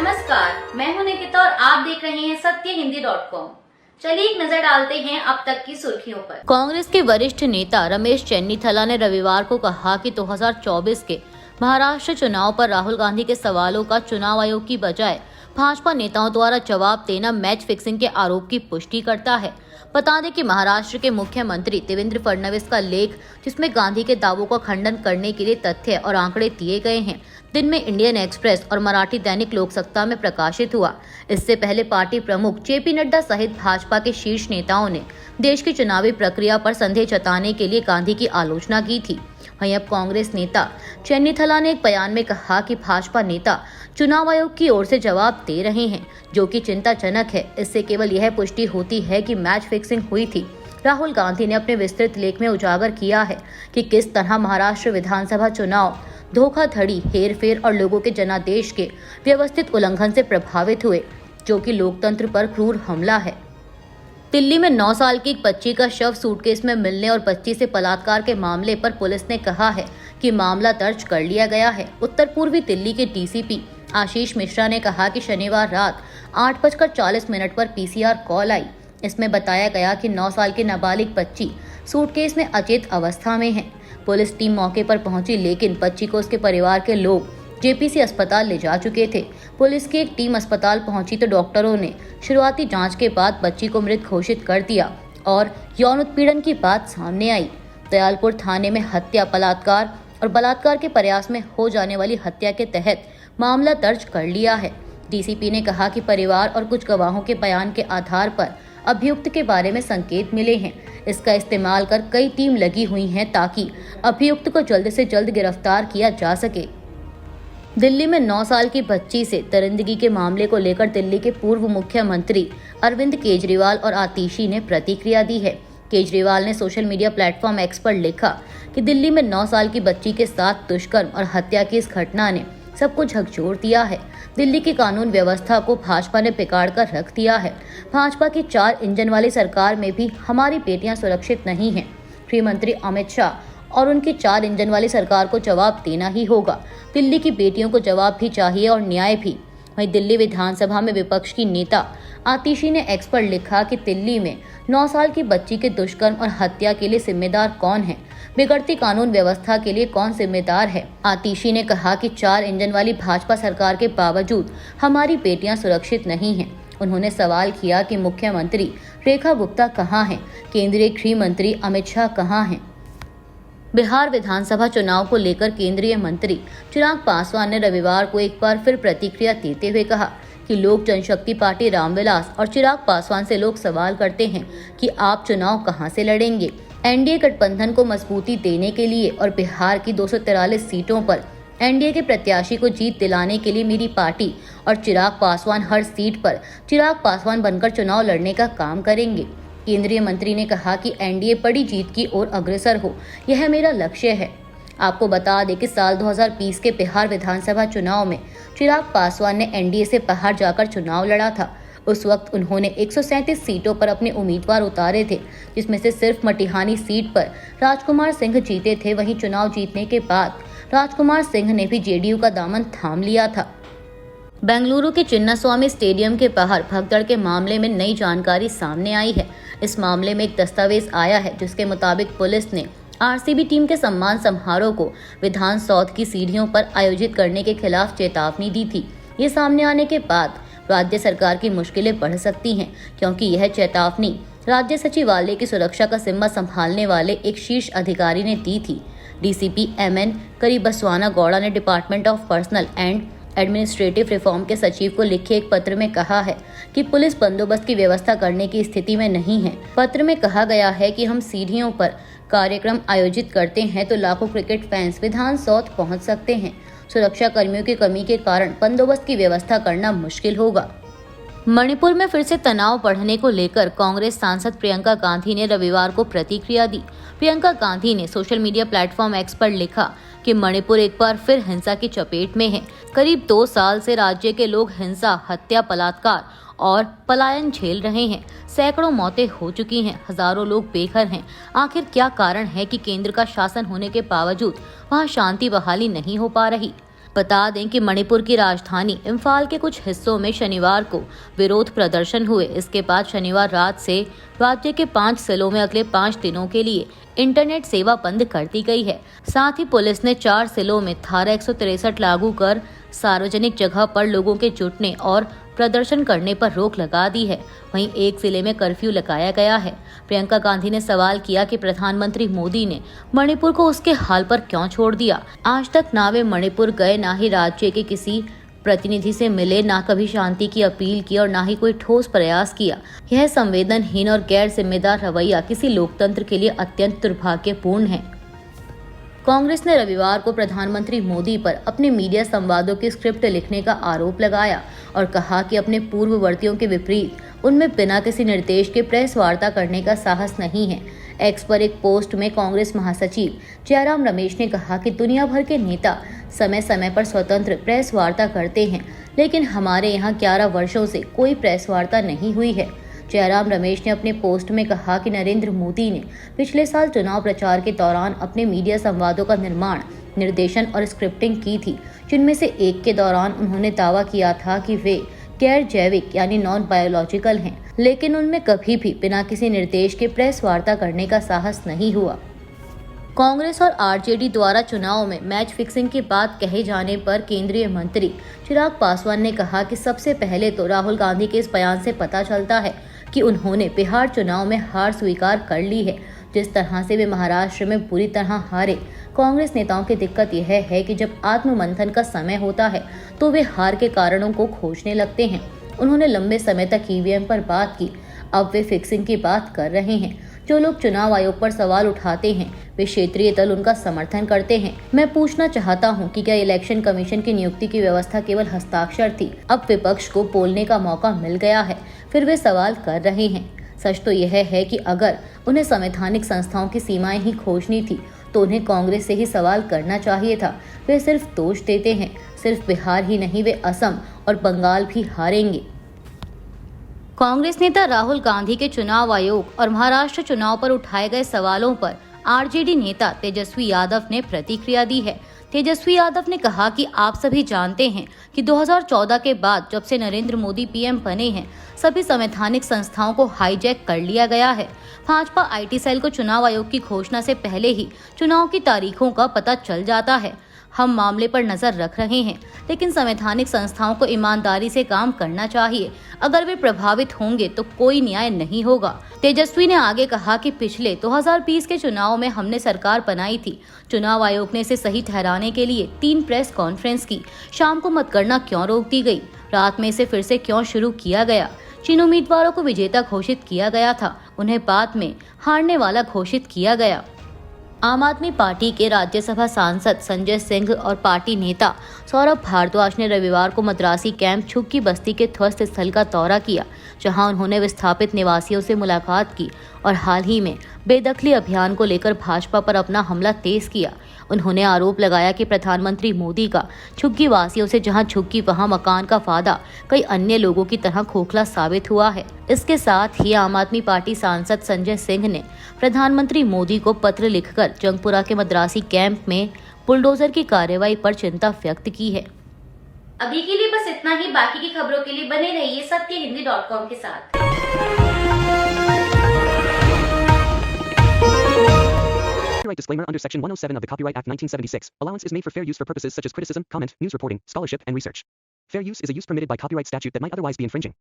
नमस्कार, मैं हूं निकिता और आप देख रहे हैं सत्यहिंदी.com। चलिए एक नजर डालते हैं अब तक की सुर्खियों पर। कांग्रेस के वरिष्ठ नेता रमेश चेन्नीथला ने रविवार को कहा कि 2024 के महाराष्ट्र चुनाव पर राहुल गांधी के सवालों का चुनाव आयोग की बजाय भाजपा नेताओं द्वारा जवाब देना मैच फिक्सिंग के आरोप की पुष्टि करता है। बता दें कि महाराष्ट्र के मुख्यमंत्री देवेंद्र फडणवीस का लेख, जिसमें गांधी के दावों का खंडन करने के लिए तथ्य और आंकड़े दिए गए हैं, दिन में इंडियन एक्सप्रेस और मराठी दैनिक लोकसत्ता में प्रकाशित हुआ। इससे पहले पार्टी प्रमुख जेपी नड्डा सहित भाजपा के शीर्ष नेताओं ने देश की चुनावी प्रक्रिया पर संदेह जताने के लिए गांधी की आलोचना की थी। वहीं अब कांग्रेस नेता चेन्नीथला ने एक बयान में कहा कि भाजपा नेता चुनाव आयोग की ओर से जवाब दे रहे हैं, जो कि चिंताजनक है। इससे केवल यह पुष्टि होती है कि मैच फिक्सिंग हुई थी। राहुल गांधी ने अपने विस्तृत लेख में उजागर किया है कि किस तरह महाराष्ट्र विधानसभा चुनाव धोखाधड़ी, हेरफेर और लोगों के जनादेश के व्यवस्थित उल्लंघन से प्रभावित हुए, जो कि लोकतंत्र पर क्रूर हमला है। दिल्ली में 9 साल की एक बच्ची का शव सूटकेस में मिलने और बच्ची से बलात्कार के मामले पर पुलिस ने कहा है कि मामला दर्ज कर लिया गया है। उत्तर पूर्वी दिल्ली के डीसीपी आशीष मिश्रा ने कहा कि शनिवार रात 8:40 पर पीसीआर कॉल आई। इसमें बताया गया कि 9 साल की नाबालिग बच्ची सूटकेस में अचेत अवस्था में है। पुलिस टीम मौके पर पहुंची, लेकिन बच्ची को उसके परिवार के लोग जेपीसी अस्पताल ले जा चुके थे। पुलिस की एक टीम अस्पताल पहुंची तो डॉक्टरों ने शुरुआती जांच के बाद बच्ची को मृत घोषित कर दिया और यौन उत्पीड़न की बात सामने आई। दयालपुर थाने में हत्या, बलात्कार और बलात्कार के प्रयास में हो जाने वाली हत्या के तहत मामला दर्ज कर लिया है। डीसीपी ने कहा कि परिवार और कुछ गवाहों के बयान के आधार पर अभियुक्त के बारे में संकेत मिले हैं। इसका इस्तेमाल कर कई टीम लगी हुई हैं ताकि अभियुक्त को जल्द से जल्द गिरफ्तार किया जा सके। दिल्ली में 9 साल की बच्ची से दरिंदगी के मामले को लेकर दिल्ली के पूर्व मुख्यमंत्री अरविंद केजरीवाल और आतिशी ने प्रतिक्रिया दी है। केजरीवाल ने सोशल मीडिया प्लेटफॉर्म एक्स पर लिखा कि दिल्ली में 9 साल की बच्ची के साथ दुष्कर्म और हत्या की इस घटना ने सबको झकझोर दिया है। दिल्ली की कानून व्यवस्था को भाजपा ने बिगाड़ कर रख दिया है। भाजपा की 4 इंजन वाली सरकार में भी हमारी बेटियां सुरक्षित नहीं हैं। गृह मंत्री अमित शाह और उनकी 4 इंजन वाली सरकार को जवाब देना ही होगा। दिल्ली की बेटियों को जवाब भी चाहिए और न्याय भी। वहीं दिल्ली विधानसभा में विपक्ष की नेता आतिशी ने एक्स पर लिखा कि दिल्ली में 9 साल की बच्ची के दुष्कर्म और हत्या के लिए जिम्मेदार कौन है? बिगड़ती कानून व्यवस्था के लिए कौन जिम्मेदार है? आतिशी ने कहा कि 4 इंजन वाली भाजपा सरकार के बावजूद हमारी बेटियां सुरक्षित नहीं हैं। उन्होंने सवाल किया कि मुख्यमंत्री रेखा गुप्ता कहाँ हैं? केंद्रीय गृह मंत्री अमित शाह कहाँ हैं? बिहार विधानसभा चुनाव को लेकर केंद्रीय मंत्री चिराग पासवान ने रविवार को एक बार फिर प्रतिक्रिया देते हुए कहा कि लोक जनशक्ति पार्टी रामविलास और चिराग पासवान से लोग सवाल करते हैं कि आप चुनाव कहां से लड़ेंगे। एनडीए गठबंधन को मजबूती देने के लिए और बिहार की 243 सीटों पर एनडीए के प्रत्याशी को जीत दिलाने के लिए मेरी पार्टी और चिराग पासवान हर सीट पर चिराग पासवान बनकर चुनाव लड़ने का काम करेंगे। केंद्रीय मंत्री ने कहा कि एनडीए बड़ी जीत की ओर अग्रसर हो, यह मेरा लक्ष्य है। आपको बता दें कि साल 2020 के बिहार विधानसभा चुनाव में चिराग पासवान ने एनडीए से बाहर जाकर चुनाव लड़ा था। उस वक्त उन्होंने 137 सीटों पर अपने उम्मीदवार उतारे थे, जिसमें से सिर्फ मटिहानी सीट पर राजकुमार सिंह जीते थे। वहीं चुनाव जीतने के बाद राजकुमार सिंह ने भी जेडीयू का दामन थाम लिया था। बेंगलुरु के चिन्नास्वामी स्टेडियम के बाहर भगदड़ के मामले में नई जानकारी सामने आई है। इस मामले में एक दस्तावेज आया है, जिसके मुताबिक पुलिस ने आरसीबी टीम के सम्मान समारोह को विधान सौध की सीढ़ियों पर आयोजित करने के खिलाफ चेतावनी दी थी। ये सामने आने के बाद राज्य सरकार की मुश्किलें बढ़ सकती हैं, क्योंकि यह चेतावनी राज्य सचिवालय की सुरक्षा का जिम्मा संभालने वाले एक शीर्ष अधिकारी ने दी थी। डीसीपी MN करीबस्वाना गौड़ा ने department of personal and administrative reform के सचिव को लिखे एक पत्र में कहा है कि पुलिस बंदोबस्त की व्यवस्था करने की स्थिति में नहीं है। पत्र में कहा गया है कि हम सीढ़ियों पर कार्यक्रम आयोजित करते हैं तो लाखों क्रिकेट फैंस विधान सौध पहुंच सकते हैं। सुरक्षा कर्मियों की कमी के कारण बंदोबस्त की व्यवस्था करना मुश्किल होगा। मणिपुर में फिर से तनाव बढ़ने को लेकर कांग्रेस सांसद प्रियंका गांधी ने रविवार को प्रतिक्रिया दी। प्रियंका गांधी ने सोशल मीडिया प्लेटफॉर्म एक्स पर लिखा कि मणिपुर एक बार फिर हिंसा की चपेट में है। करीब 2 साल से राज्य के लोग हिंसा, हत्या, बलात्कार और पलायन झेल रहे हैं। सैकड़ों मौतें हो चुकी हैं, हजारों लोग बेघर हैं। आखिर क्या कारण है कि केंद्र का शासन होने के बावजूद वहां शांति बहाली नहीं हो पा रही? बता दें कि मणिपुर की राजधानी इम्फाल के कुछ हिस्सों में शनिवार को विरोध प्रदर्शन हुए। इसके बाद शनिवार रात से राज्य के 5 जिलों में अगले 5 दिनों के लिए इंटरनेट सेवा बंद कर दी गई है। साथ ही पुलिस ने 4 जिलों में धारा 163 लागू कर सार्वजनिक जगह पर लोगों के जुटने और प्रदर्शन करने पर रोक लगा दी है। वहीं एक जिले में कर्फ्यू लगाया गया है। प्रियंका गांधी ने सवाल किया कि प्रधानमंत्री मोदी ने मणिपुर को उसके हाल पर क्यों छोड़ दिया। आज तक ना वे मणिपुर गए, ना ही राज्य के किसी प्रतिनिधि से मिले, ना कभी शांति की अपील की और ना ही कोई ठोस प्रयास किया। यह संवेदनहीन और गैर जिम्मेदार रवैया किसी लोकतंत्र के लिए अत्यंत दुर्भाग्यपूर्ण है। कांग्रेस ने रविवार को प्रधानमंत्री मोदी पर अपने मीडिया संवादों की स्क्रिप्ट लिखने का आरोप लगाया और कहा कि अपने पूर्ववर्तियों के विपरीत उनमें बिना किसी निर्देश के प्रेस वार्ता करने का साहस नहीं है। एक्स पर एक पोस्ट में कांग्रेस महासचिव जयराम रमेश ने कहा कि दुनिया भर के नेता समय समय पर स्वतंत्र प्रेस वार्ता करते हैं, लेकिन हमारे यहाँ 11 वर्षों से कोई प्रेस वार्ता नहीं हुई है। जयराम रमेश ने अपने पोस्ट में कहा कि नरेंद्र मोदी ने पिछले साल चुनाव प्रचार के दौरान अपने मीडिया संवादों का निर्माण, निर्देशन और स्क्रिप्टिंग की थी, जिनमें से एक के दौरान उन्होंने दावा किया था कि वे गैर जैविक यानी नॉन बायोलॉजिकल हैं, लेकिन उनमें कभी भी बिना किसी निर्देश के प्रेस वार्ता करने का साहस नहीं हुआ। कांग्रेस और आरजेडी द्वारा चुनाव में मैच फिक्सिंग की बात कहे जाने पर केंद्रीय मंत्री चिराग पासवान ने कहा कि सबसे पहले तो राहुल गांधी के इस बयान से पता चलता है कि उन्होंने बिहार चुनाव में हार स्वीकार कर ली है। जिस तरह से वे महाराष्ट्र में बुरी तरह हारे, कांग्रेस नेताओं की दिक्कत यह है कि जब आत्ममंथन का समय होता है तो वे हार के कारणों को खोजने लगते हैं। उन्होंने लंबे समय तक ईवीएम पर बात की, अब वे फिक्सिंग की बात कर रहे हैं। जो लोग चुनाव आयोग पर सवाल उठाते हैं वे क्षेत्रीय दल उनका समर्थन करते हैं। मैं पूछना चाहता हूं कि क्या इलेक्शन कमीशन की नियुक्ति की व्यवस्था केवल हस्ताक्षर थी? अब विपक्ष को बोलने का मौका मिल गया है, फिर वे सवाल कर रहे हैं। सच तो यह है कि अगर उन्हें संवैधानिक संस्थाओं की सीमाएं ही खोजनी थी तो उन्हें कांग्रेस से ही सवाल करना चाहिए था। वे सिर्फ दोष देते हैं। सिर्फ बिहार ही नहीं, वे असम और बंगाल भी हारेंगे। कांग्रेस नेता राहुल गांधी के चुनाव आयोग और महाराष्ट्र चुनाव पर उठाए गए सवालों पर आरजेडी नेता तेजस्वी यादव ने प्रतिक्रिया दी है। तेजस्वी यादव ने कहा कि आप सभी जानते हैं कि 2014 के बाद जब से नरेंद्र मोदी पीएम बने हैं, सभी संवैधानिक संस्थाओं को हाईजैक कर लिया गया है। भाजपा आईटी सेल को चुनाव आयोग की घोषणा से पहले ही चुनाव की तारीखों का पता चल जाता है। हम मामले पर नजर रख रहे हैं, लेकिन संवैधानिक संस्थाओं को ईमानदारी से काम करना चाहिए। अगर वे प्रभावित होंगे तो कोई न्याय नहीं होगा। तेजस्वी ने आगे कहा कि पिछले 2020 के चुनाव में हमने सरकार बनाई थी। चुनाव आयोग ने इसे सही ठहराने के लिए 3 प्रेस कॉन्फ्रेंस की। शाम को मतगणना क्यों रोक दी गई? रात में इसे फिर से क्यों शुरू किया गया? जिन उम्मीदवारों को विजेता घोषित किया गया था उन्हें बाद में हारने वाला घोषित किया गया। आम आदमी पार्टी के राज्यसभा सांसद संजय सिंह और पार्टी नेता सौरभ भारद्वाज ने रविवार को मद्रासी कैंप झुग्गी बस्ती के ध्वस्त स्थल का दौरा किया, जहां उन्होंने विस्थापित निवासियों से मुलाकात की और हाल ही में बेदखली अभियान को लेकर भाजपा पर अपना हमला तेज किया। उन्होंने आरोप लगाया कि प्रधानमंत्री मोदी का झुग्गी वासियों से जहां झुग्गी वहां मकान का वादा कई अन्य लोगों की तरह खोखला साबित हुआ है। इसके साथ ही आम आदमी पार्टी सांसद संजय सिंह ने प्रधानमंत्री मोदी को पत्र लिखकर जंगपुरा के मद्रासी कैंप में बुलडोजर की कार्रवाई पर चिंता व्यक्त की है। अभी के लिए बस इतना ही। बाकी की खबरों के लिए बने रहिए सत्यहिंदी.com के साथ। Copyright disclaimer under Section 107 of the Copyright Act 1976. Allowance is made for fair use for purposes such as criticism, comment, news reporting, scholarship, and research. Fair use is a use permitted by copyright statute that might otherwise be infringing.